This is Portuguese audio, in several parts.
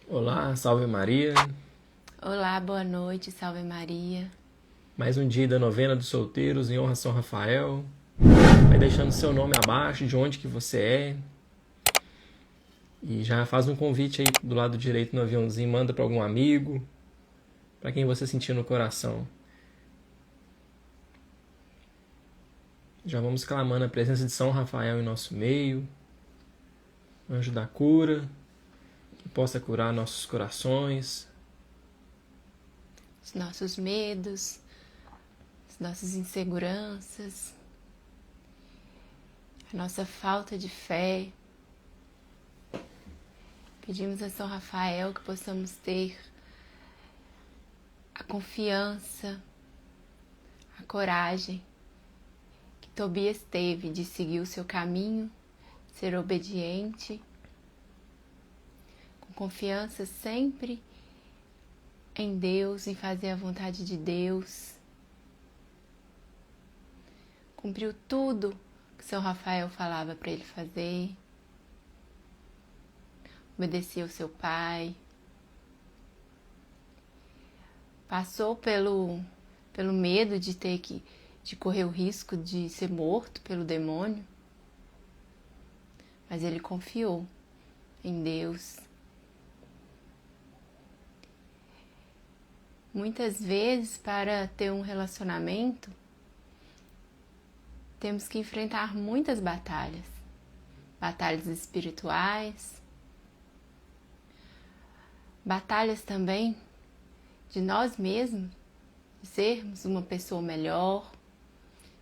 Olá, salve Maria. Olá, boa noite, salve Maria. Mais um dia da novena dos solteiros em honra a São Rafael. Vai deixando seu nome abaixo, de onde que você é. E já faz um convite aí do lado direito no aviãozinho, manda para algum amigo, para quem você sentir no coração. Já vamos clamando a presença de São Rafael em nosso meio, anjo da cura, que possa curar nossos corações, Os nossos medos, as nossas inseguranças, a nossa falta de fé. Pedimos a São Rafael que possamos ter a confiança, a coragem que Tobias teve de seguir o seu caminho, ser obediente, com confiança sempre em Deus, em fazer a vontade de Deus. Cumpriu tudo que São Rafael falava para ele fazer. Obedeceu seu pai. Passou pelo medo de de correr o risco de ser morto pelo demônio. Mas ele confiou em Deus. Muitas vezes, para ter um relacionamento, temos que enfrentar muitas batalhas. Batalhas espirituais, batalhas também de nós mesmos, de sermos uma pessoa melhor,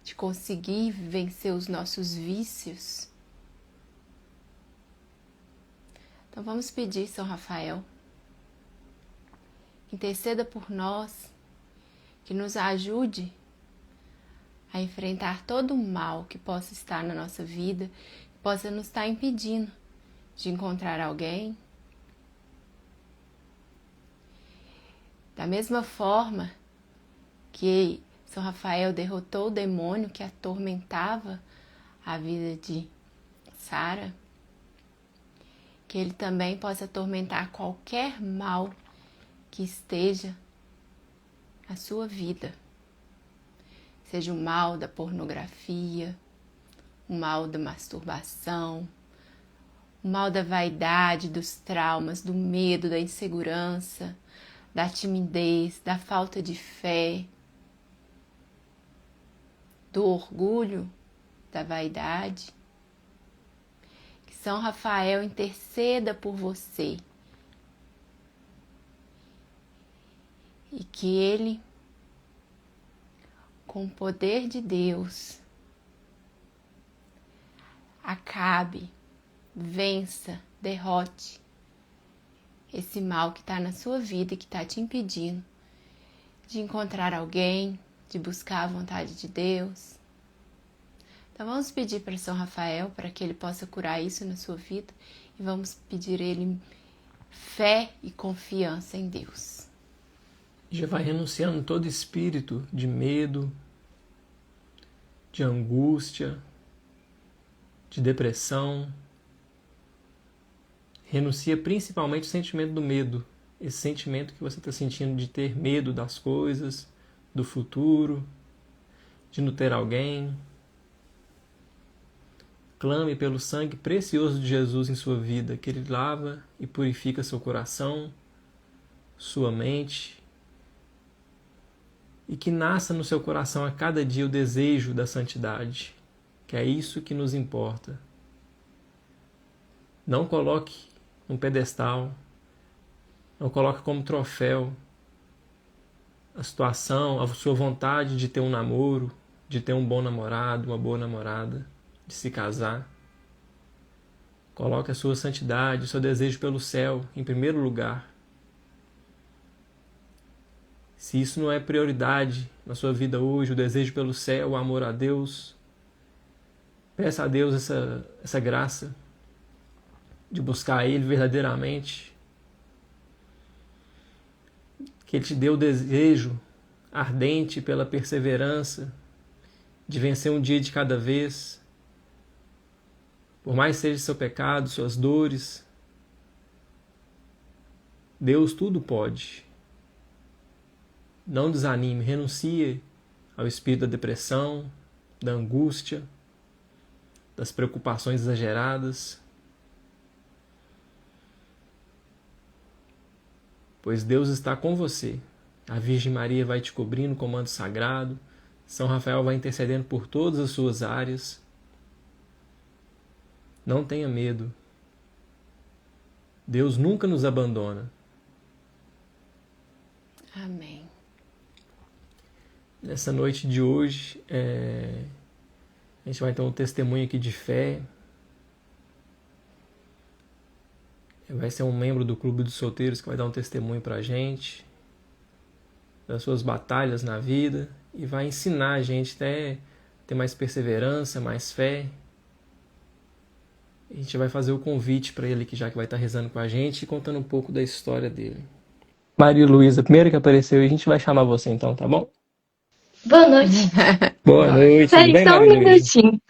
de conseguir vencer os nossos vícios. Então vamos pedir, São Rafael, que interceda por nós, que nos ajude a enfrentar todo o mal que possa estar na nossa vida, que possa nos estar impedindo de encontrar alguém. Da mesma forma que São Rafael derrotou o demônio que atormentava a vida de Sara, que ele também possa atormentar qualquer mal que esteja na sua vida. Seja o mal da pornografia, o mal da masturbação, o mal da vaidade, dos traumas, do medo, da insegurança, da timidez, da falta de fé, do orgulho, da vaidade. Que São Rafael interceda por você e que ele, com o poder de Deus, acabe, vença, derrote esse mal que está na sua vida e que está te impedindo de encontrar alguém, de buscar a vontade de Deus. Então vamos pedir para São Rafael para que ele possa curar isso na sua vida e vamos pedir a ele fé e confiança em Deus. Já vai renunciando todo espírito de medo, de angústia, de depressão. Renuncia principalmente o sentimento do medo, esse sentimento que você está sentindo de ter medo das coisas, do futuro, de não ter alguém. Clame pelo sangue precioso de Jesus em sua vida, que ele lava e purifica seu coração, sua mente, e que nasça no seu coração a cada dia o desejo da santidade, que é isso que nos importa. Não coloque num pedestal, não coloque como troféu a situação, a sua vontade de ter um namoro, de ter um bom namorado, uma boa namorada, de se casar. Coloque a sua santidade, o seu desejo pelo céu em primeiro lugar. Se isso não é prioridade na sua vida hoje, o desejo pelo céu, o amor a Deus, peça a Deus essa graça de buscar Ele verdadeiramente. Que Ele te dê o desejo ardente pela perseverança, de vencer um dia de cada vez, por mais seja seu pecado, suas dores, Deus tudo pode. Não desanime, renuncie ao espírito da depressão, da angústia, das preocupações exageradas, pois Deus está com você. A Virgem Maria vai te cobrir no comando sagrado, São Rafael vai intercedendo por todas as suas áreas. Não tenha medo. Deus nunca nos abandona. Amém. Nessa noite de hoje, a gente vai ter um testemunho aqui de fé. Vai ser um membro do Clube dos Solteiros que vai dar um testemunho pra gente das suas batalhas na vida e vai ensinar a gente até ter mais perseverança, mais fé. A gente vai fazer o convite para ele, que já que vai estar rezando com a gente e contando um pouco da história dele. Maria Luísa, primeira que apareceu, e a gente vai chamar você então, tá bom? Boa noite. Boa noite, tudo Peraí, bem, só um Maria Luísa? minutinho.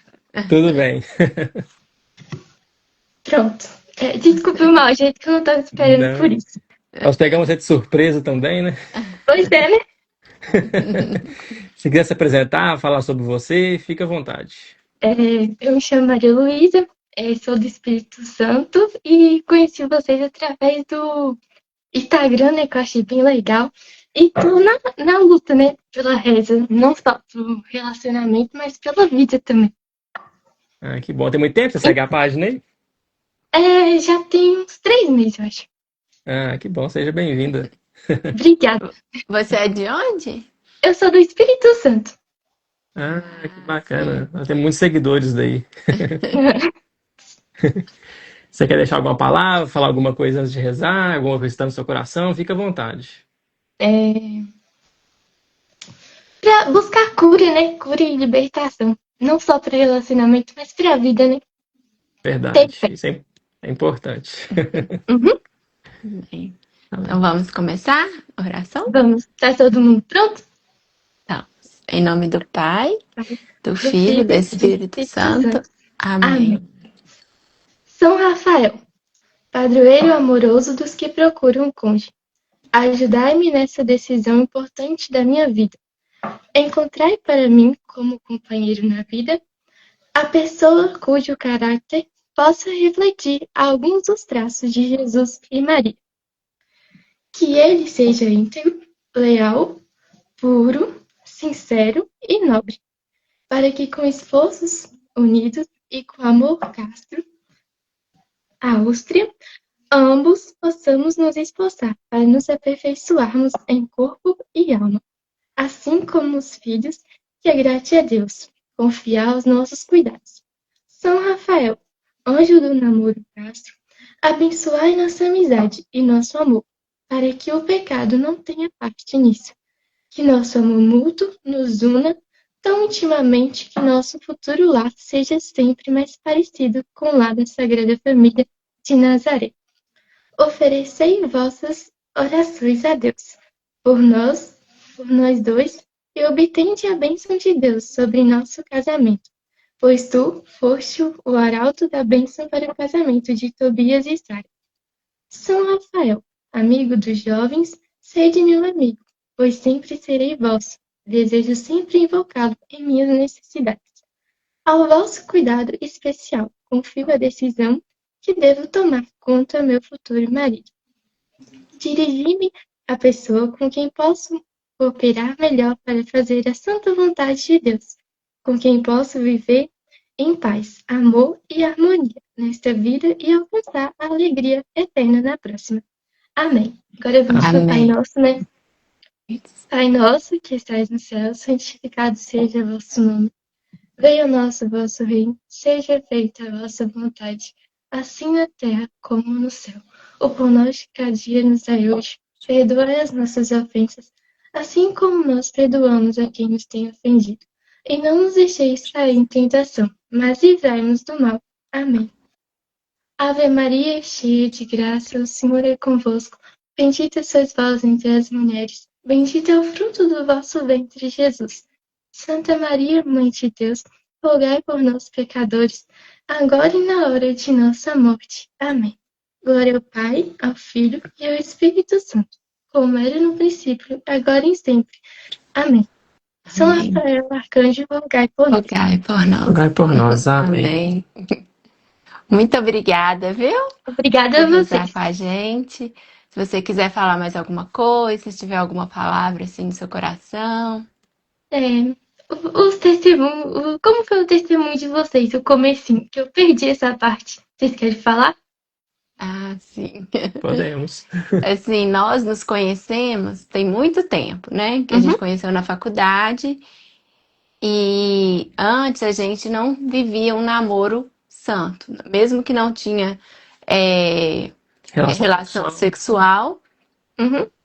Tudo bem. Pronto. Desculpa o mau jeito que eu não estava esperando Não. por isso. Nós pegamos você de surpresa também, né? Pois é, né? Se quiser se apresentar, falar sobre você, fica à vontade. Eu me chamo Maria Luísa, sou do Espírito Santo e conheci vocês através do Instagram, né, que eu achei bem legal. E tô na luta, né, pela reza, não só pro relacionamento, mas pela vida também. Ah, que bom. Tem muito tempo que você segue a página aí? Já tem uns 3 meses, eu acho. Ah, que bom. Seja bem-vinda. Obrigada. Você é de onde? Eu sou do Espírito Santo. Ah, que bacana. Nós temos muitos seguidores daí. Você quer deixar alguma palavra, falar alguma coisa antes de rezar, alguma coisa que está no seu coração? Fica à vontade. Pra buscar cura, né? Cura e libertação. Não só para relacionamento, mas pra vida, né? Verdade. Tem fé. Isso é importante. Bem, então vamos começar a oração? Vamos. Tá todo mundo pronto? Então, em nome do Pai, do Filho e do Espírito Santo. Amém. São Rafael, padroeiro amoroso dos que procuram um cônjuge, ajudai-me nessa decisão importante da minha vida. Encontrai para mim, como companheiro na vida, a pessoa cujo caráter possa refletir alguns dos traços de Jesus e Maria. Que ele seja íntegro, leal, puro, sincero e nobre, para que com esforços unidos e com amor casto, Áustria, ambos possamos nos esforçar para nos aperfeiçoarmos em corpo e alma, assim como os filhos que agrade a Deus, confiar os nossos cuidados. São Rafael, anjo do namoro castro, abençoai nossa amizade e nosso amor, para que o pecado não tenha parte nisso. Que nosso amor mútuo nos una tão intimamente que nosso futuro lar seja sempre mais parecido com o lar da Sagrada Família de Nazaré. Oferecei vossas orações a Deus, por nós dois, e obtende a bênção de Deus sobre nosso casamento, pois tu foste o arauto da bênção para o casamento de Tobias e Sara. São Rafael, amigo dos jovens, sede meu amigo, pois sempre serei vosso. Desejo sempre invocá-lo em minhas necessidades. Ao vosso cuidado especial, confio a decisão que devo tomar quanto ao meu futuro marido. Dirigi-me à pessoa com quem posso cooperar melhor para fazer a santa vontade de Deus, com quem posso viver em paz, amor e harmonia nesta vida e alcançar a alegria eterna na próxima. Amém. Agora vamos para o Pai Nosso, né? Pai nosso, que estais no céu, santificado seja o vosso nome. Venha o vosso reino, seja feita a vossa vontade, assim na terra como no céu. O pão nosso de cada dia nos dai hoje. Perdoai as nossas ofensas, assim como nós perdoamos a quem nos tem ofendido. E não nos deixeis cair em tentação, mas livrai-nos do mal. Amém. Ave Maria, cheia de graça, o Senhor é convosco. Bendita sois vós entre as mulheres. Bendito é o fruto do vosso ventre, Jesus. Santa Maria, Mãe de Deus, rogai por nós, pecadores, agora e na hora de nossa morte. Amém. Glória ao Pai, ao Filho e ao Espírito Santo, como era no princípio, agora e sempre. Amém. São Amém. Rafael, Arcanjo, rogai por nós. Rogai por nós. Rogai por nós. Amém. Amém. Muito obrigada, viu? Obrigada Por a rezar vocês. com a gente. Se você quiser falar mais alguma coisa, se tiver alguma palavra assim no seu coração. Os testemunhos, como foi o testemunho de vocês, o comecinho, que eu perdi essa parte. Vocês querem falar? Ah, sim. Podemos. Assim, nós nos conhecemos tem muito tempo, né? Que a gente conheceu na faculdade. E antes a gente não vivia um namoro santo. Mesmo que não tinha relação sexual,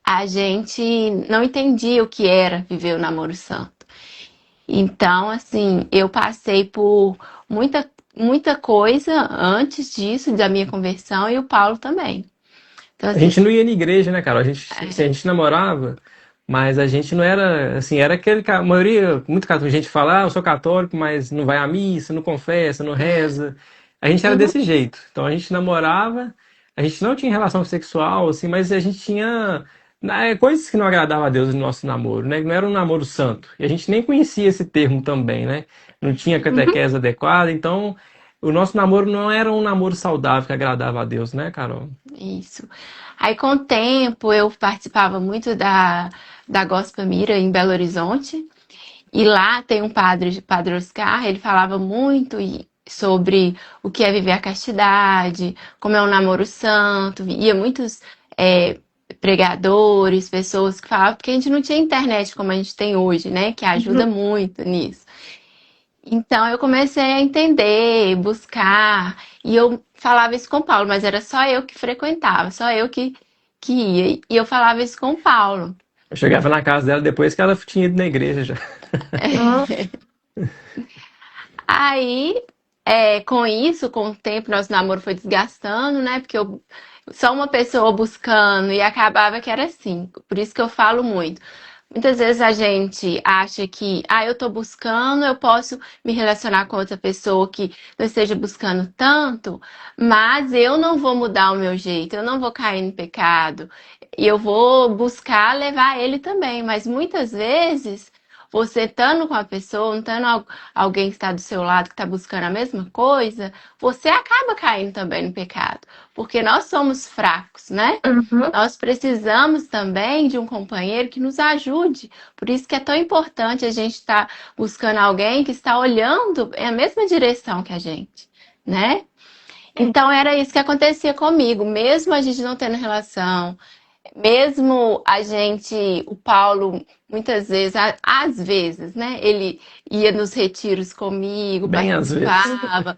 a gente não entendia o que era viver o namoro santo. Então, assim, eu passei por muita coisa antes disso, da minha conversão, e o Paulo também. Então, A assim, gente não ia na igreja, né, Carol? Assim, a gente namorava, mas a gente não era, assim, era aquele que a maioria, muito católico, a gente fala, eu sou católico, mas não vai à missa, não confessa, não reza. A gente era desse jeito. Então a gente namorava, a gente não tinha relação sexual, assim, mas a gente tinha coisas que não agradavam a Deus no nosso namoro, né? Não era um namoro santo. E a gente nem conhecia esse termo também, né? Não tinha catequese adequada, então o nosso namoro não era um namoro saudável que agradava a Deus, né, Carol? isso. Aí, com o tempo, eu participava muito da Gospel Mira em Belo Horizonte. E lá tem um padre Oscar, ele falava muito sobre o que é viver a castidade, como é um namoro santo. Ia muitos pregadores, pessoas que falavam, porque a gente não tinha internet como a gente tem hoje, né? Que ajuda muito nisso. Então eu comecei a entender, buscar, e eu falava isso com o Paulo, mas era só eu que frequentava, só eu que ia. E eu falava isso com o Paulo. Eu chegava na casa dela depois que ela tinha ido na igreja já. Aí, com isso, com o tempo, nosso namoro foi desgastando, né? Porque eu só uma pessoa buscando e acabava que era assim. Por isso que eu falo muito. Muitas vezes a gente acha que, eu tô buscando, eu posso me relacionar com outra pessoa que não esteja buscando tanto, mas eu não vou mudar o meu jeito, eu não vou cair no pecado, e eu vou buscar levar ele também. Mas muitas vezes, você estando com a pessoa, estando alguém que está do seu lado, que está buscando a mesma coisa, você acaba caindo também no pecado, porque nós somos fracos, né? Nós precisamos também de um companheiro que nos ajude. Por isso que é tão importante a gente estar buscando alguém que está olhando a mesma direção que a gente, né? Então era isso que acontecia comigo, mesmo a gente não tendo relação, mesmo o Paulo, muitas vezes, às vezes, né? Ele ia nos retiros comigo, Bem às vezes. participava.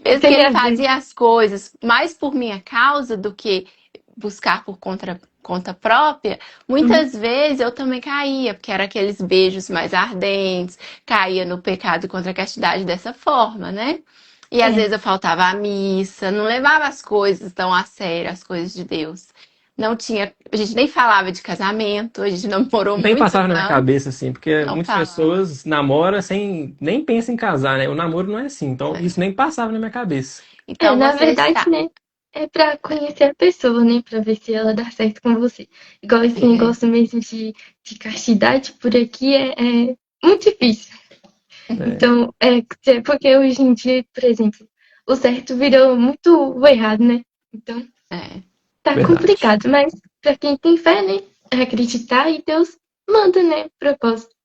Mesmo que ele fazia as coisas mais por minha causa do que buscar por conta própria, muitas vezes eu também caía, porque eram aqueles beijos mais ardentes, caía no pecado contra a castidade dessa forma, né? E às vezes eu faltava à missa, não levava as coisas tão a sério, as coisas de Deus. Não tinha, a gente nem falava de casamento, a gente namorou muito. Nem passava na minha cabeça, assim, porque Não muitas falava. pessoas namoram sem nem pensam em casar, né? O namoro não é assim, então isso nem passava na minha cabeça. Então, na você verdade, está... né? É pra conhecer a pessoa, né? Pra ver se ela dá certo com você. Igual esse negócio mesmo de castidade por aqui é muito difícil. Então, porque hoje em dia, por exemplo, o certo virou muito o errado, né? Então, tá Verdade. complicado, mas pra quem tem fé, né? É acreditar e Deus manda, né? Propósito.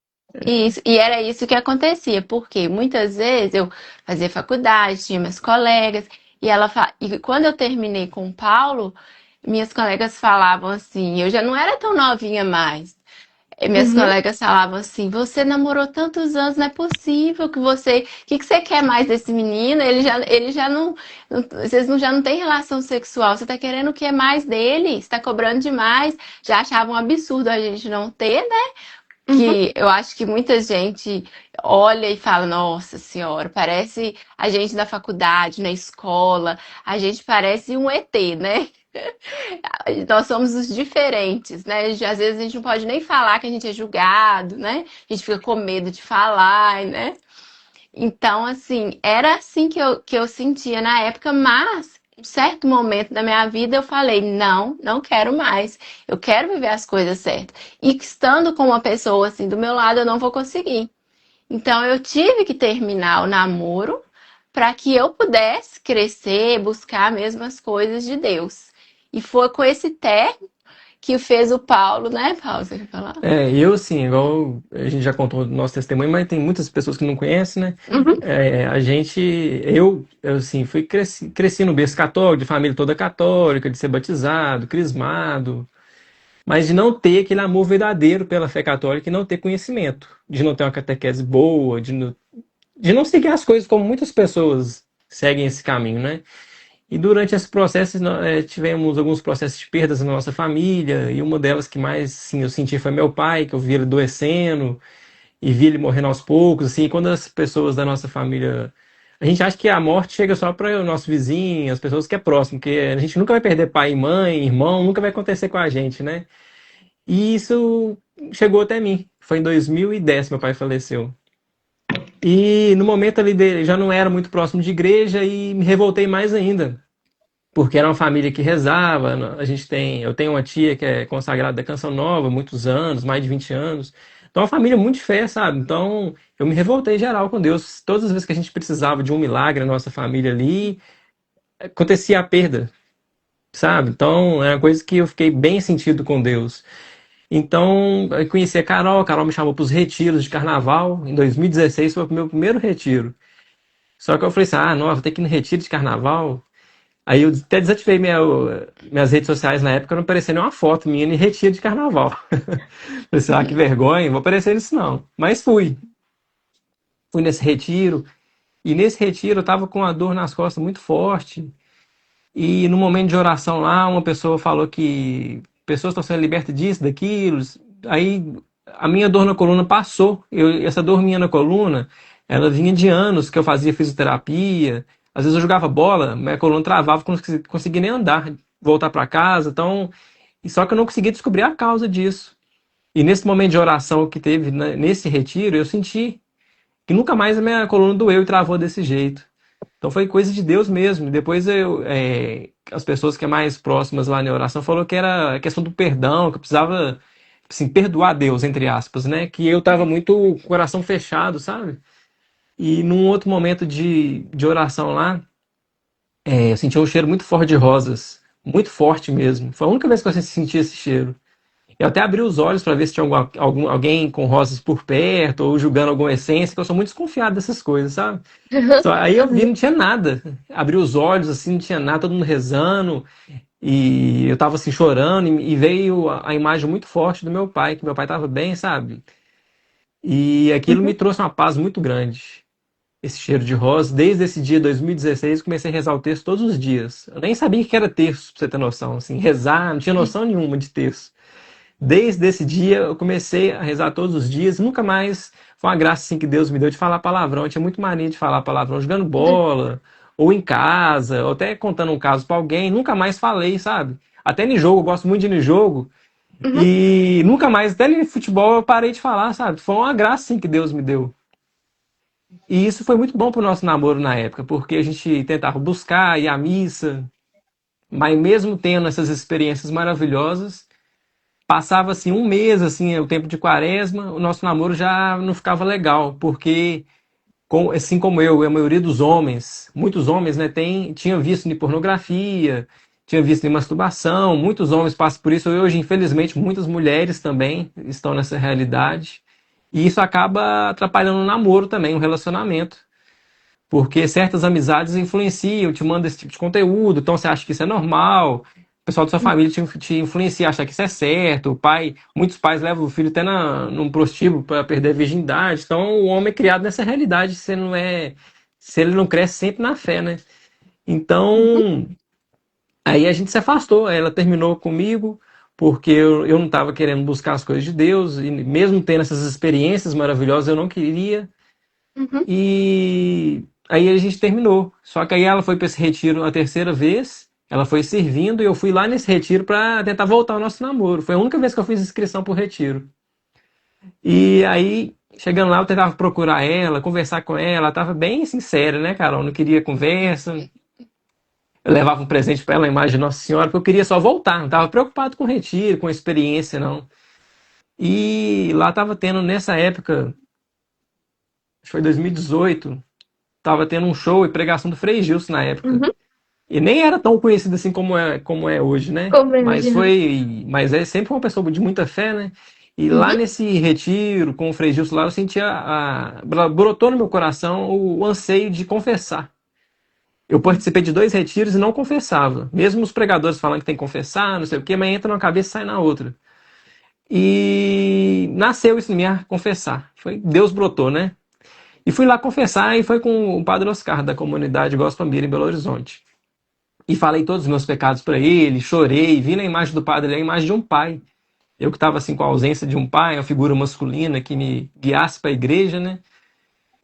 Isso, e era isso que acontecia, porque muitas vezes eu fazia faculdade, tinha meus colegas, e quando eu terminei com o Paulo, minhas colegas falavam assim, eu já não era tão novinha mais. E minhas colegas falavam assim, você namorou tantos anos, não é possível que você. O que você quer mais desse menino? Ele já não. Vocês já não têm relação sexual. Você tá querendo o que é mais dele? Você tá cobrando demais. Já achavam um absurdo a gente não ter, né? Que eu acho que muita gente olha e fala, nossa senhora, parece a gente da faculdade, na escola, a gente parece um ET, né? Nós somos os diferentes, né? Às vezes a gente não pode nem falar que a gente é julgado, né? A gente fica com medo de falar, né? Então, assim, era assim que eu sentia na época, mas um certo momento da minha vida eu falei, não quero mais. Eu quero viver as coisas certas. E estando com uma pessoa assim do meu lado, eu não vou conseguir. Então eu tive que terminar o namoro para que eu pudesse crescer, buscar mesmo as coisas de Deus. E foi com esse término que fez o Paulo, né, Paulo? Você quer falar? Eu assim, igual a gente já contou o nosso testemunho, mas tem muitas pessoas que não conhecem, né? Uhum. Eu assim, cresci no berço católico, de família toda católica, de ser batizado, crismado, mas de não ter aquele amor verdadeiro pela fé católica e não ter conhecimento, de não ter uma catequese boa, de não seguir as coisas como muitas pessoas seguem esse caminho, né? E durante esse processo, tivemos alguns processos de perdas na nossa família, e uma delas que mais, assim, eu senti foi meu pai, que eu vi ele adoecendo, e vi ele morrendo aos poucos, assim, quando as pessoas da nossa família... A gente acha que a morte chega só para o nosso vizinho, as pessoas que é próximo, porque a gente nunca vai perder pai e mãe, irmão, nunca vai acontecer com a gente, né? E isso chegou até mim. Foi em 2010 meu pai faleceu. E no momento ali dele, já não era muito próximo de igreja e me revoltei mais ainda, porque era uma família que rezava. Eu tenho uma tia que é consagrada da Canção Nova, muitos anos, mais de 20 anos. Então, é uma família muito de fé, sabe? Então, eu me revoltei em geral com Deus. Todas as vezes que a gente precisava de um milagre na nossa família ali, acontecia a perda, sabe? Então, é uma coisa que eu fiquei bem sentido com Deus. Então, eu conheci a Carol me chamou para os retiros de carnaval. Em 2016 foi o meu primeiro retiro. Só que eu falei assim: ah, nossa, vou ter que ir no retiro de carnaval. Aí eu até desativei minhas redes sociais na época, não aparecia nenhuma foto minha em retiro de carnaval. Falei assim, ah, que vergonha, não vou aparecer nisso não. Mas fui nesse retiro, e nesse retiro eu tava com uma dor nas costas muito forte, e no momento de oração lá, uma pessoa falou que pessoas estão sendo libertas disso, daquilo. Aí a minha dor na coluna passou. Essa dor minha na coluna, ela vinha de anos que eu fazia fisioterapia. Às vezes eu jogava bola, minha coluna travava, não conseguia nem andar, voltar para casa. Então, e só que eu não conseguia descobrir a causa disso. E nesse momento de oração que teve nesse retiro, eu senti que nunca mais a minha coluna doeu e travou desse jeito. Então foi coisa de Deus mesmo. Depois as pessoas que é mais próximas lá na oração falou que era a questão do perdão, que eu precisava assim, perdoar Deus, entre aspas, né? Que eu tava muito com o coração fechado, sabe? E num outro momento de oração lá, eu senti um cheiro muito forte de rosas. Muito forte mesmo. Foi a única vez que eu senti esse cheiro. Eu até abri os olhos para ver se tinha alguém com rosas por perto ou julgando alguma essência, que eu sou muito desconfiado dessas coisas, sabe? Aí eu vi, não tinha nada. Abri os olhos, assim, não tinha nada, todo mundo rezando. E eu tava assim, chorando. E veio a imagem muito forte do meu pai, que meu pai tava bem, sabe? E aquilo me trouxe uma paz muito grande. Esse cheiro de rosa. Desde esse dia, 2016, comecei a rezar o texto todos os dias. Eu nem sabia o que era terço, pra você ter noção. Assim, rezar, não tinha noção nenhuma de terço. Desde esse dia eu comecei a rezar todos os dias, nunca mais foi uma graça assim que Deus me deu de falar palavrão. Eu tinha muito mania de falar palavrão jogando bola, ou em casa, ou até contando um caso pra alguém, nunca mais falei, sabe? Até no jogo, eu gosto muito de ir no jogo, Uhum. e nunca mais, até no futebol eu parei de falar, sabe? Foi uma graça assim que Deus me deu. E isso foi muito bom pro nosso namoro na época, porque a gente tentava buscar, ir à missa, mas mesmo tendo essas experiências maravilhosas, passava assim um mês, assim, o tempo de quaresma, o nosso namoro já não ficava legal, porque assim como eu, a maioria dos homens, muitos homens, né, tinha visto em pornografia, tinha visto em masturbação, muitos homens passam por isso. Hoje, infelizmente, muitas mulheres também estão nessa realidade. E isso acaba atrapalhando o namoro também, o relacionamento. Porque certas amizades influenciam, te mandam esse tipo de conteúdo, então você acha que isso é normal. O pessoal da sua família te influencia a achar que isso é certo. Muitos pais levam o filho até num prostíbulo para perder a virgindade. Então o homem é criado nessa realidade, se ele não cresce sempre na fé, né? Então, aí a gente se afastou. Ela terminou comigo porque eu não estava querendo buscar as coisas de Deus, e mesmo tendo essas experiências maravilhosas, eu não queria. Uhum. E aí a gente terminou. Só que aí ela foi para esse retiro a terceira vez. Ela foi servindo e eu fui lá nesse retiro para tentar voltar ao nosso namoro. Foi a única vez que eu fiz inscrição pro retiro. E aí, chegando lá, eu tentava procurar ela, conversar com ela. Ela tava bem sincera, né, Carol? Não queria conversa. Eu levava um presente para ela, a imagem de Nossa Senhora, porque eu queria só voltar, não estava preocupado com o retiro, com a experiência, não. E lá estava tendo, nessa época, acho que foi 2018, estava tendo um show e pregação do Frei Gilson na época. Uhum. E nem era tão conhecido assim como é hoje, né? Como é Mas hoje, né? mas é sempre uma pessoa de muita fé, né? E lá Uhum. nesse retiro com o Frei Gilson lá, eu sentia brotou no meu coração o anseio de confessar. Eu participei de 2 retiros e não confessava. Mesmo os pregadores falando que tem que confessar, não sei o quê, mas entra numa cabeça e sai na outra. E nasceu isso em mim, confessar. Foi, Deus brotou, né? E fui lá confessar e foi com o Padre Oscar, da comunidade Gospel Mira em Belo Horizonte. E falei todos os meus pecados para ele, chorei, vi na imagem do padre a imagem de um pai. Eu que estava assim com a ausência de um pai, uma figura masculina que me guiasse para a igreja, né?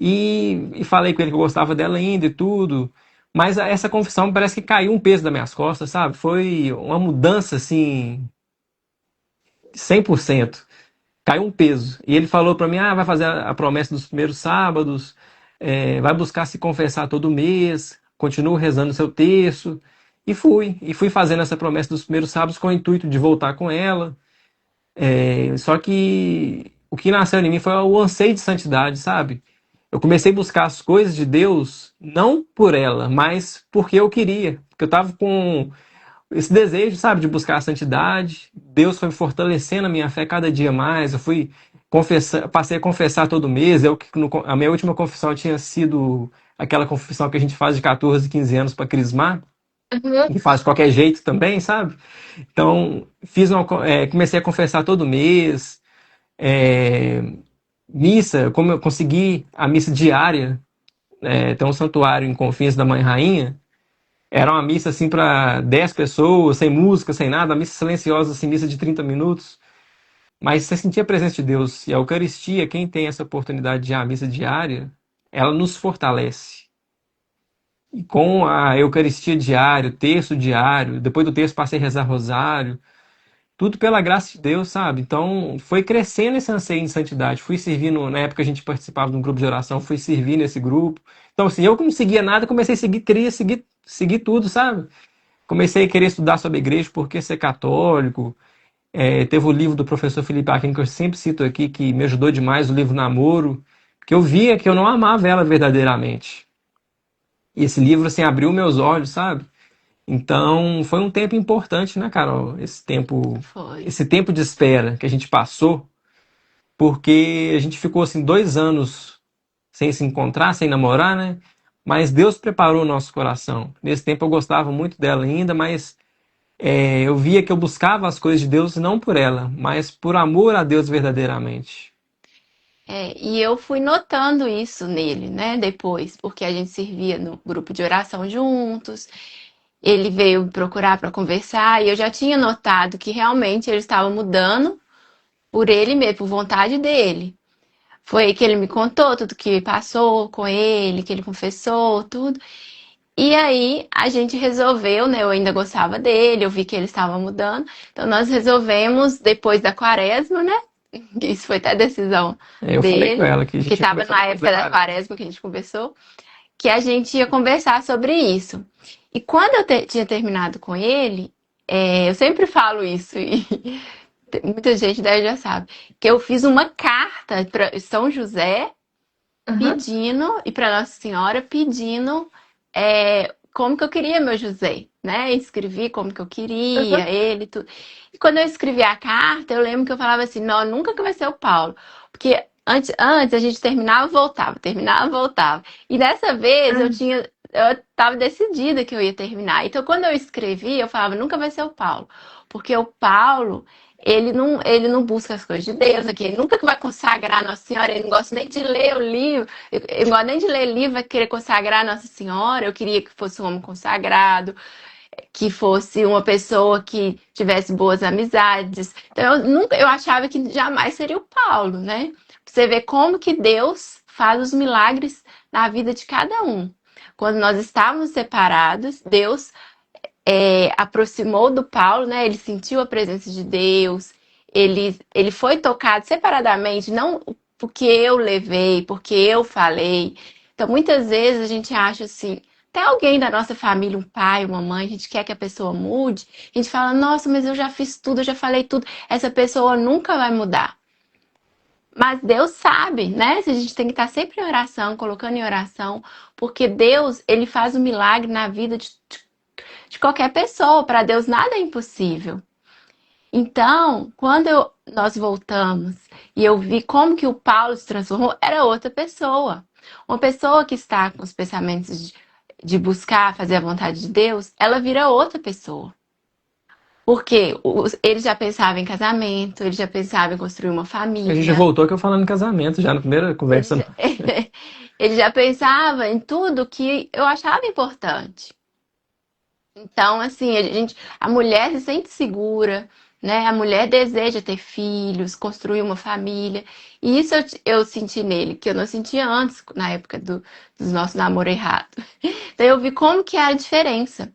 E falei com ele que eu gostava dela ainda e tudo. Mas essa confissão parece que caiu um peso das minhas costas, sabe? Foi uma mudança assim, 100%. Caiu um peso. E ele falou para mim: vai fazer a promessa dos primeiros sábados, vai buscar se confessar todo mês, continua rezando o seu terço. E fui fazendo essa promessa dos primeiros sábados com o intuito de voltar com ela. Só que o que nasceu em mim foi o anseio de santidade, sabe? Eu comecei a buscar as coisas de Deus, não por ela, mas porque eu queria. Porque eu estava com esse desejo, sabe, de buscar a santidade. Deus foi fortalecendo a minha fé cada dia mais. Eu fui confessar, passei a confessar todo mês. A minha última confissão tinha sido aquela confissão que a gente faz de 14, 15 anos para crismar, Uhum. e faz de qualquer jeito também, sabe? Então, comecei a confessar todo mês. É, missa, como eu consegui a missa diária, tem um santuário em Confins da Mãe Rainha. Era uma missa assim para 10 pessoas, sem música, sem nada, uma missa silenciosa, assim, missa de 30 minutos. Mas você sentia a presença de Deus. E a Eucaristia, quem tem essa oportunidade de ir à missa diária, ela nos fortalece. E com a Eucaristia diária, o terço diário, depois do terço passei a rezar rosário, tudo pela graça de Deus, sabe? Então foi crescendo esse anseio de santidade. Fui servindo, na época a gente participava de um grupo de oração, fui servir nesse grupo. Então, assim, eu que não seguia nada, comecei a seguir, queria seguir tudo, sabe? Comecei a querer estudar sobre a igreja, porque ser católico. Teve o livro do professor Felipe Aquino, que eu sempre cito aqui, que me ajudou demais, o livro Namoro, que eu via que eu não amava ela verdadeiramente. E esse livro, assim, abriu meus olhos, sabe? Então, foi um tempo importante, né, Carol? Foi. Esse tempo de espera que a gente passou, porque a gente ficou, assim, 2 anos sem se encontrar, sem namorar, né? Mas Deus preparou o nosso coração. Nesse tempo eu gostava muito dela ainda, mas eu via que eu buscava as coisas de Deus não por ela, mas por amor a Deus verdadeiramente. E eu fui notando isso nele, né, depois, porque a gente servia no grupo de oração juntos. Ele veio me procurar para conversar e eu já tinha notado que realmente ele estava mudando por ele mesmo, por vontade dele. Foi aí que ele me contou tudo que passou com ele, que ele confessou, tudo. E aí a gente resolveu, né? Eu ainda gostava dele, eu vi que ele estava mudando. Então nós resolvemos, depois da quaresma, né? Isso foi até decisão Eu falei com dele, ela que a que gente ia estava começar na depois da época da quaresma. quaresma que a gente conversou, que a gente ia conversar sobre isso. E quando eu tinha terminado com ele, eu sempre falo isso, e muita gente daí já sabe, que eu fiz uma carta para São José Uhum. pedindo, e para Nossa Senhora pedindo como que eu queria meu José, né? Escrevi como que eu Uhum. queria, ele, tudo. E quando eu escrevi a carta, eu lembro que eu falava assim, não, nunca que vai ser o Paulo. Porque antes a gente terminava, voltava. E dessa vez Ah, eu tava decidida que eu ia terminar. Então quando eu escrevi, eu falava, nunca vai ser o Paulo. Porque o Paulo, ele não busca as coisas de Deus aqui, ele nunca que vai consagrar Nossa Senhora, ele não gosta nem de ler o livro, eu não gosto nem de ler livro, vai querer consagrar Nossa Senhora, eu queria que fosse um homem consagrado, que fosse uma pessoa que tivesse boas amizades. Então eu achava que jamais seria o Paulo, né? Pra você ver como que Deus faz os milagres na vida de cada um. Quando nós estávamos separados, Deus aproximou do Paulo, né? Ele sentiu a presença de Deus, ele foi tocado separadamente, não porque eu levei, porque eu falei. Então, muitas vezes a gente acha assim, até alguém da nossa família, um pai, uma mãe, a gente quer que a pessoa mude, a gente fala, nossa, mas eu já fiz tudo, eu já falei tudo, essa pessoa nunca vai mudar. Mas Deus sabe, né? A gente tem que estar sempre em oração, colocando em oração, porque Deus, ele faz um milagre na vida de qualquer pessoa. Para Deus nada é impossível. Então, quando nós voltamos e eu vi como que o Paulo se transformou, era outra pessoa. Uma pessoa que está com os pensamentos de buscar fazer a vontade de Deus, ela vira outra pessoa. Porque ele já pensava em casamento, ele já pensava em construir uma A gente já família. voltou que eu falando em casamento, já na primeira conversa. Ele já pensava em tudo que eu achava importante. Então, assim, a mulher se sente segura, né? A mulher deseja ter filhos, construir uma família. E isso eu senti nele, que eu não sentia antes, na época dos nossos namoros errados. Então, eu vi como que era a diferença.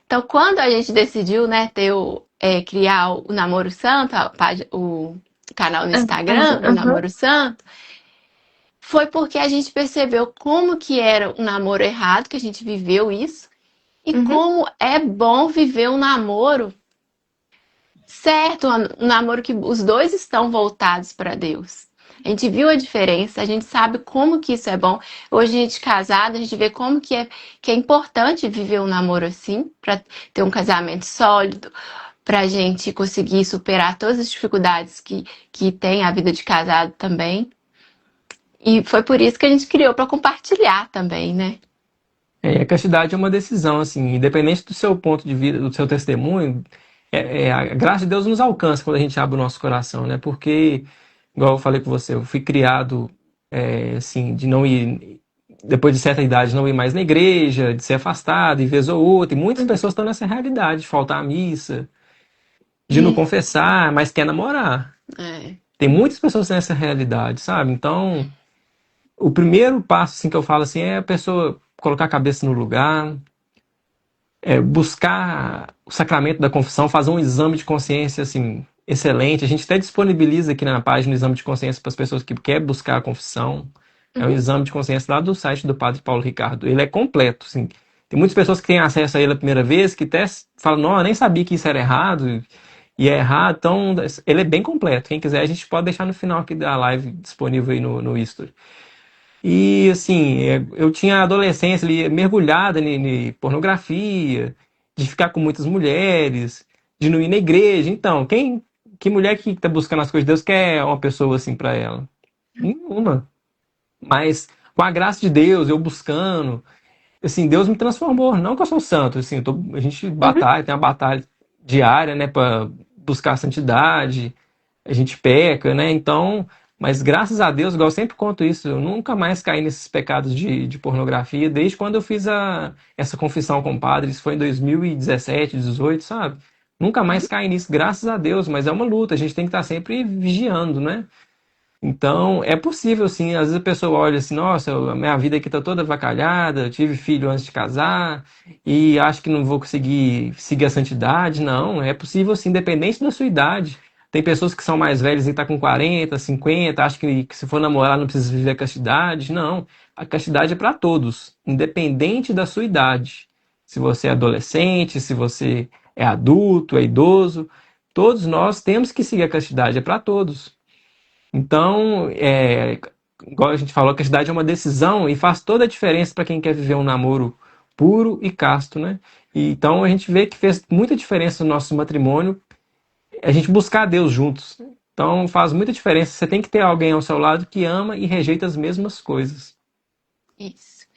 Então, quando a gente decidiu, né, criar o Namoro Santo, o canal no Instagram, o Namoro Santo, foi porque a gente percebeu como que era um namoro errado, que a gente viveu isso, e como é bom viver um namoro certo, um namoro que os dois estão voltados para Deus. A gente viu a diferença, a gente sabe como que isso é bom. Hoje a gente casada, a gente vê como que é importante viver um namoro assim, para ter um casamento sólido, para a gente conseguir superar todas as dificuldades que tem a vida de casado também. E foi por isso que a gente criou, para compartilhar também, né? A castidade é uma decisão, assim, independente do seu ponto de vida, do seu testemunho, a graça de Deus nos alcança quando a gente abre o nosso coração, né? Porque, igual eu falei com você, eu fui criado, assim, de não ir, depois de certa idade, não ir mais na igreja, de ser afastado, e vez ou outra, e muitas pessoas estão nessa realidade, de faltar à missa, de não confessar, mas quer namorar. Tem muitas pessoas nessa realidade, sabe? Então, o primeiro passo, assim, que eu falo, assim, é a pessoa colocar a cabeça no lugar, buscar o sacramento da confissão, fazer um exame de consciência, assim, excelente. A gente até disponibiliza aqui na página o exame de consciência para as pessoas que querem buscar a confissão. É um exame de consciência lá do site do Padre Paulo Ricardo. Ele é completo, assim. Tem muitas pessoas que têm acesso a ele a primeira vez, que até falam, não, eu nem sabia que isso era errado, e é errado. Então, ele é bem completo. Quem quiser, a gente pode deixar no final aqui da live disponível aí no History. E, assim, eu tinha adolescência ali mergulhada em pornografia, de ficar com muitas mulheres, de não ir na igreja. Então, que mulher que tá buscando as coisas de Deus quer uma pessoa assim para ela? Nenhuma. Mas, com a graça de Deus, eu buscando, assim, Deus me transformou. Não que eu sou santo, assim, a gente batalha, tem uma batalha diária, né, para buscar a santidade, a gente peca, né? Então, mas graças a Deus, igual eu sempre conto isso, eu nunca mais caí nesses pecados de pornografia, desde quando eu fiz essa confissão com o padre, isso foi em 2017, 18, sabe? Nunca mais caí nisso, graças a Deus, mas é uma luta, a gente tem que estar sempre vigiando, né? Então, é possível, sim. Às vezes a pessoa olha assim, nossa, a minha vida aqui tá toda avacalhada, eu tive filho antes de casar e acho que não vou conseguir seguir a santidade. Não, é possível, sim, independente da sua idade. Tem pessoas que são mais velhas e tá com 40, 50, acham que se for namorar não precisa viver a castidade. Não, a castidade é para todos, independente da sua idade. Se você é adolescente, se você é adulto, é idoso, todos nós temos que seguir a castidade, é para todos. Então, igual a gente falou, a castidade é uma decisão e faz toda a diferença para quem quer viver um namoro puro e casto, né? E, então a gente vê que fez muita diferença no nosso matrimônio a gente buscar Deus juntos. Então faz muita diferença. Você tem que ter alguém ao seu lado que ama e rejeita as mesmas coisas. Isso.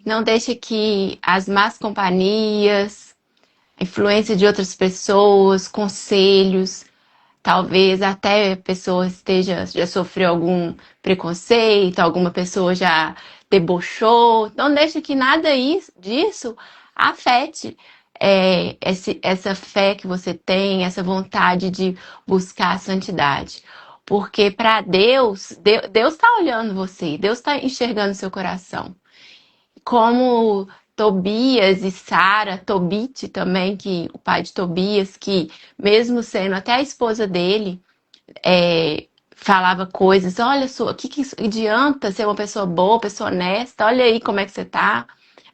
Não deixe que as más companhias, a influência de outras pessoas, conselhos, talvez até a pessoa já sofreu algum preconceito, alguma pessoa já debochou. Não deixe que nada disso afete essa fé que você tem, essa vontade de buscar a santidade. Porque para Deus está olhando você, Deus está enxergando seu coração. Como Tobias e Sara, Tobit também, que o pai de Tobias, que mesmo sendo até a esposa dele, falava coisas, olha só, o que adianta ser uma pessoa boa, pessoa honesta, olha aí como é que você tá.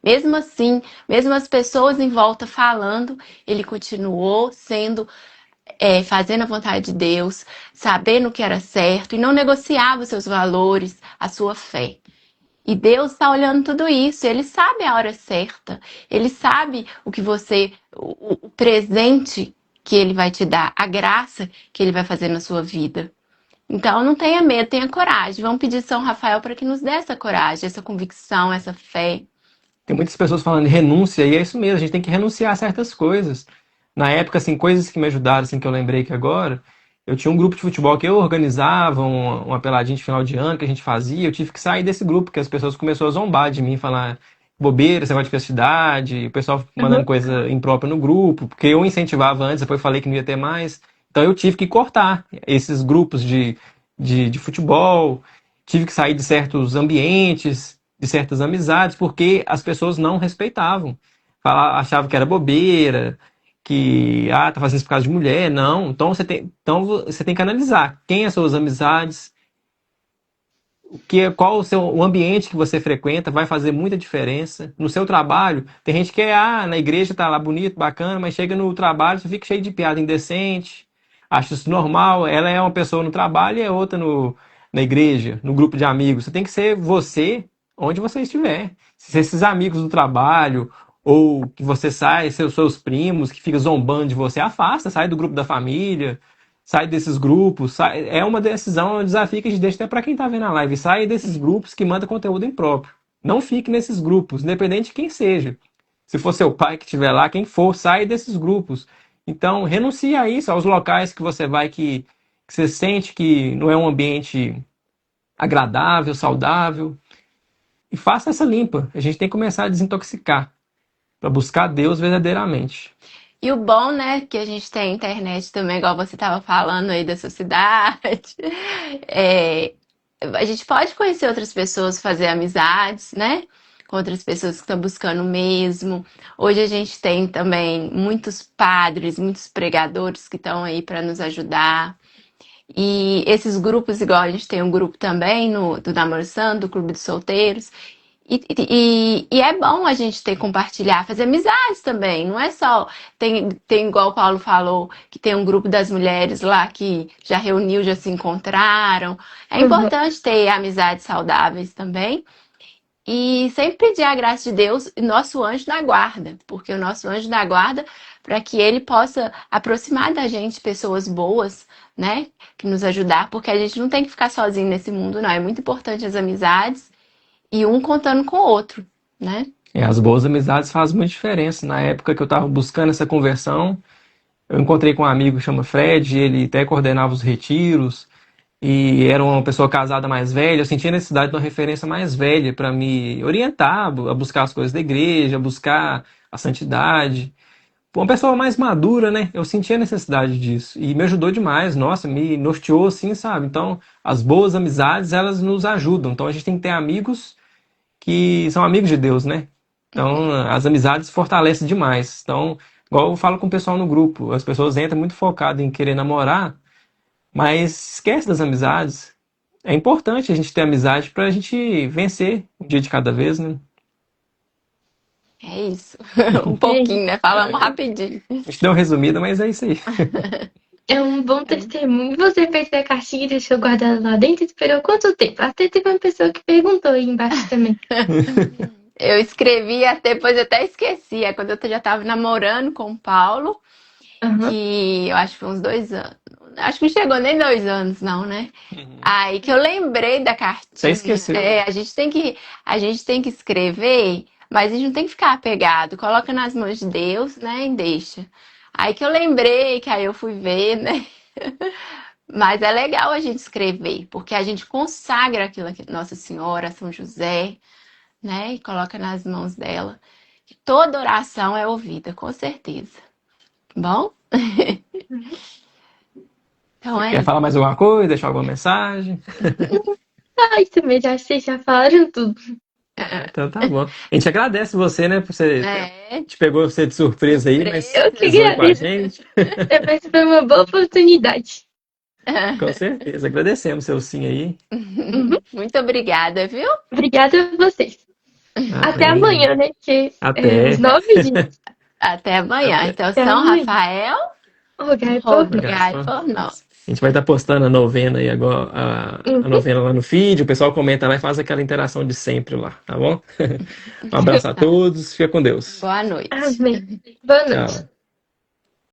Mesmo assim, mesmo as pessoas em volta falando, ele continuou fazendo a vontade de Deus, sabendo o que era certo e não negociava os seus valores, a sua fé. E Deus está olhando tudo isso, Ele sabe a hora certa, Ele sabe o presente que Ele vai te dar, a graça que Ele vai fazer na sua vida. Então não tenha medo, tenha coragem. Vamos pedir São Rafael para que nos dê essa coragem, essa convicção, essa fé. Tem muitas pessoas falando de renúncia, e é isso mesmo, a gente tem que renunciar a certas coisas. Na época, assim, coisas que me ajudaram, assim, que eu lembrei que agora, eu tinha um grupo de futebol que eu organizava, uma peladinha de final de ano que a gente fazia, eu tive que sair desse grupo, porque as pessoas começaram a zombar de mim, falar bobeira, esse negócio de felicidade, o pessoal mandando coisa imprópria no grupo, porque eu incentivava antes, depois falei que não ia ter mais. Então eu tive que cortar esses grupos de futebol, tive que sair de certos ambientes, de certas amizades, porque as pessoas não respeitavam. Achavam que era bobeira, que tá fazendo isso por causa de mulher. Não. Então você tem que analisar quem são suas amizades, qual o ambiente que você frequenta, vai fazer muita diferença. No seu trabalho, tem gente que na igreja tá lá bonito, bacana, mas chega no trabalho, você fica cheio de piada indecente, acha isso normal. Ela é uma pessoa no trabalho e é outra na igreja, no grupo de amigos. Você tem que ser você onde você estiver. Se esses amigos do trabalho, ou que você sai, seus primos, que ficam zombando de você, afasta, sai do grupo da família, sai desses grupos. É uma decisão, é um desafio que a gente deixa até para quem está vendo a live. Sai desses grupos que manda conteúdo impróprio. Não fique nesses grupos, independente de quem seja. Se for seu pai que estiver lá, quem for, sai desses grupos. Então, renuncie a isso, aos locais que você vai que você sente que não é um ambiente agradável, saudável. E faça essa limpa. A gente tem que começar a desintoxicar para buscar Deus verdadeiramente. E o bom, né, que a gente tem a internet também, igual você estava falando aí da sua cidade. A gente pode conhecer outras pessoas, fazer amizades, né? Com outras pessoas que estão buscando o mesmo. Hoje a gente tem também muitos padres, muitos pregadores que estão aí para nos ajudar. E esses grupos, igual a gente tem um grupo também do Namoro Santo, do Clube dos Solteiros. E é bom a gente compartilhar, fazer amizades também. Não é só. Tem igual o Paulo falou, que tem um grupo das mulheres lá que já reuniu, já se encontraram. É importante ter amizades saudáveis também. E sempre pedir a graça de Deus e nosso anjo da guarda, porque o nosso anjo da guarda, para que ele possa aproximar da gente pessoas boas, né? Que nos ajudar, porque a gente não tem que ficar sozinho nesse mundo, não. É muito importante as amizades e um contando com o outro, né? As boas amizades fazem muita diferença. Na época que eu estava buscando essa conversão, eu encontrei com um amigo que chama Fred, ele até coordenava os retiros, e era uma pessoa casada mais velha. Eu sentia a necessidade de uma referência mais velha para me orientar a buscar as coisas da igreja, a buscar a santidade. Uma pessoa mais madura, né? Eu sentia a necessidade disso e me ajudou demais. Nossa, me norteou assim, sabe? Então, as boas amizades, elas nos ajudam. Então, a gente tem que ter amigos que são amigos de Deus, né? Então, as amizades fortalecem demais. Então, igual eu falo com o pessoal no grupo, as pessoas entram muito focadas em querer namorar, mas esquece das amizades. É importante a gente ter amizade pra gente vencer um dia de cada vez, né? É isso. Um pouquinho, né? Falamos rapidinho. A gente deu uma resumida, mas é isso aí. É um bom testemunho. Você fez a caixinha e deixou guardada lá dentro e esperou quanto tempo? Até teve uma pessoa que perguntou aí embaixo também. Eu escrevi, depois eu até esqueci. É quando eu já estava namorando com o Paulo, que eu acho que foi uns 2 anos. Acho que não chegou nem 2 anos, não, né? Aí que eu lembrei da cartinha. Você esqueceu. A gente tem que escrever, mas a gente não tem que ficar apegado. Coloca nas mãos de Deus, né? E deixa. Aí que eu lembrei, que aí eu fui ver, né? Mas é legal a gente escrever, porque a gente consagra aquilo aqui, Nossa Senhora, São José, né? E coloca nas mãos dela. Toda oração é ouvida, com certeza. Bom? Então Quer falar mais alguma coisa? Deixar alguma mensagem? Isso mesmo, acho que vocês já falaram tudo. Então tá bom. A gente agradece você, né? Por você te pegou você de surpresa aí, mas Eu que rezou com a agradeço. gente. Depois foi uma boa oportunidade. Com certeza. Agradecemos seu sim aí. Muito obrigada, viu? Obrigada a vocês. Até Amém. amanhã, né? Que Até. os 9 dias. Até amanhã. Até. Então, Até São amanhã. Rafael, Rogai por nós. rogai por nós. A gente vai estar postando a novena aí agora, a novena lá no feed, o pessoal comenta lá e faz aquela interação de sempre lá, tá bom? Um abraço a todos, fica com Deus. Boa noite. Amém. Boa noite. Tchau.